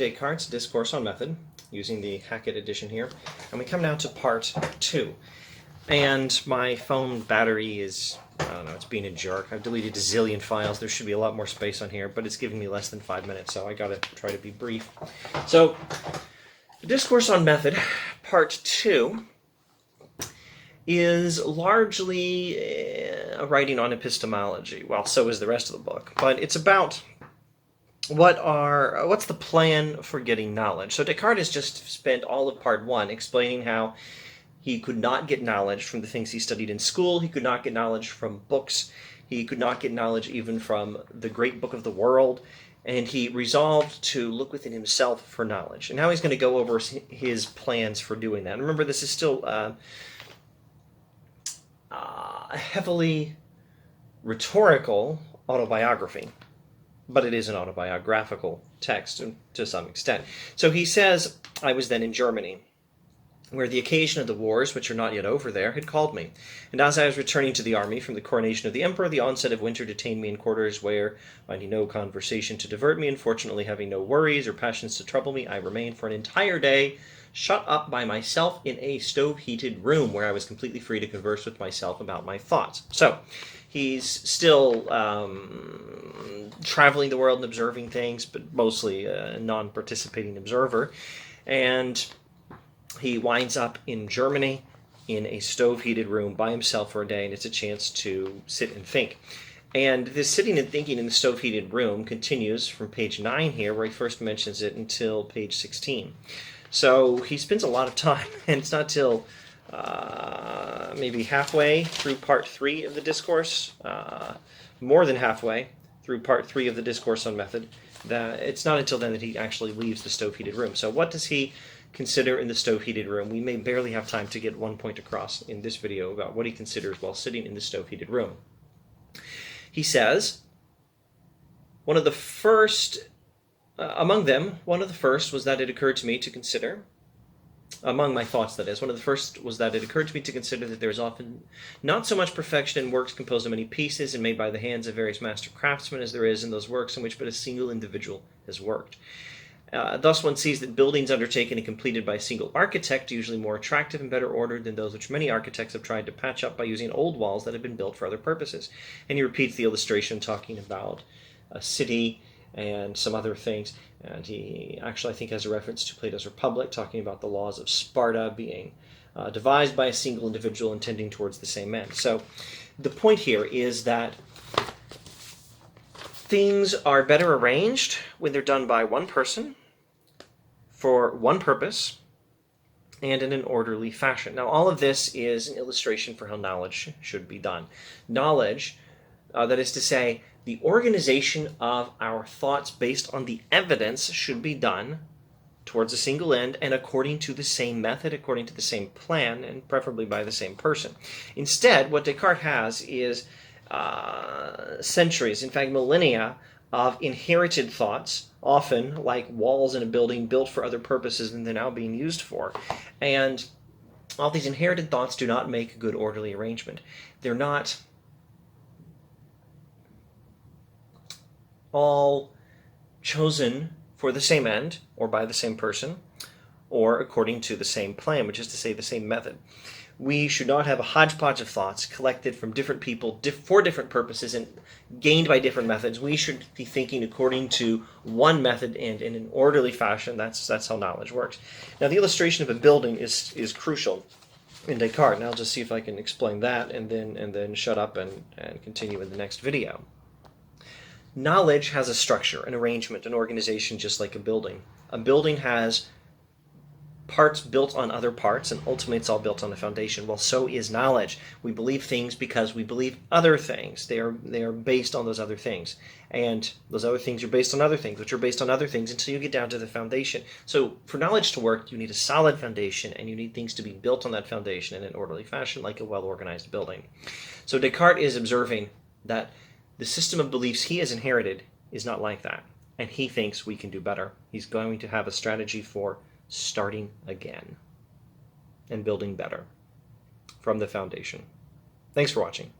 Descartes' Discourse on Method, using the Hackett edition here, and we come now to part 2. And my phone battery is, I don't know, it's being a jerk. I've deleted a zillion files. There should be a lot more space on here, but it's giving me less than 5 minutes, so I gotta try to be brief. So, the Discourse on Method, part 2, is largely a writing on epistemology. Well, so is the rest of the book, but it's about what's the plan for getting knowledge. So Descartes has just spent all of part 1 explaining how he could not get knowledge from the things he studied in school. He could not get knowledge from books. He could not get knowledge even from the great book of the world. And he resolved to look within himself for knowledge. And now he's going to go over his plans for doing that. And remember, this is still a heavily rhetorical autobiography, but it is an autobiographical text to some extent. So he says, I was then in Germany, where the occasion of the wars, which are not yet over there, had called me. And as I was returning to the army from the coronation of the emperor, the onset of winter detained me in quarters where, finding no conversation to divert me, and fortunately having no worries or passions to trouble me, I remained for an entire day shut up by myself in a stove-heated room where I was completely free to converse with myself about my thoughts. So, he's still traveling the world and observing things, but mostly a non-participating observer. And he winds up in Germany in a stove-heated room by himself for a day, and it's a chance to sit and think. And this sitting and thinking in the stove-heated room continues from page 9 here, where he first mentions it, until page 16. So he spends a lot of time, and it's not till maybe halfway through part 3 of the discourse, more than halfway through part 3 of the Discourse on Method, that it's not until then that he actually leaves the stove-heated room. So what does he consider in the stove-heated room? We may barely have time to get one point across in this video about what he considers while sitting in the stove-heated room. He says, one of the first was that it occurred to me to consider, among my thoughts that is, one of the first was that it occurred to me to consider that there is often not so much perfection in works composed of many pieces and made by the hands of various master craftsmen as there is in those works in which but a single individual has worked. Thus one sees that buildings undertaken and completed by a single architect are usually more attractive and better ordered than those which many architects have tried to patch up by using old walls that have been built for other purposes. And he repeats the illustration talking about a city and some other things. And he actually, I think, has a reference to Plato's Republic, talking about the laws of Sparta being devised by a single individual and tending towards the same end. So the point here is that things are better arranged when they're done by one person, for one purpose, and in an orderly fashion. Now, all of this is an illustration for how knowledge should be done. Knowledge, that is to say, the organization of our thoughts based on the evidence should be done towards a single end and according to the same method, according to the same plan, and preferably by the same person. Instead, what Descartes has is centuries, in fact millennia, of inherited thoughts, often like walls in a building built for other purposes than they're now being used for. And all these inherited thoughts do not make a good orderly arrangement. They're not all chosen for the same end, or by the same person, or according to the same plan, which is to say the same method. We should not have a hodgepodge of thoughts collected from different people for different purposes and gained by different methods. We should be thinking according to one method and in an orderly fashion. That's how knowledge works. Now, the illustration of a building is crucial in Descartes, and I'll just see if I can explain that and then shut up and continue in the next video. Knowledge has a structure, an arrangement, an organization, just like a building. A building has parts built on other parts, and ultimately it's all built on a foundation. Well, so is knowledge. We believe things because we believe other things. They are based on those other things. And those other things are based on other things, which are based on other things until you get down to the foundation. So for knowledge to work, you need a solid foundation, and you need things to be built on that foundation in an orderly fashion, like a well-organized building. So Descartes is observing that the system of beliefs he has inherited is not like that, and he thinks we can do better. He's going to have a strategy for starting again and building better from the foundation. Thanks for watching.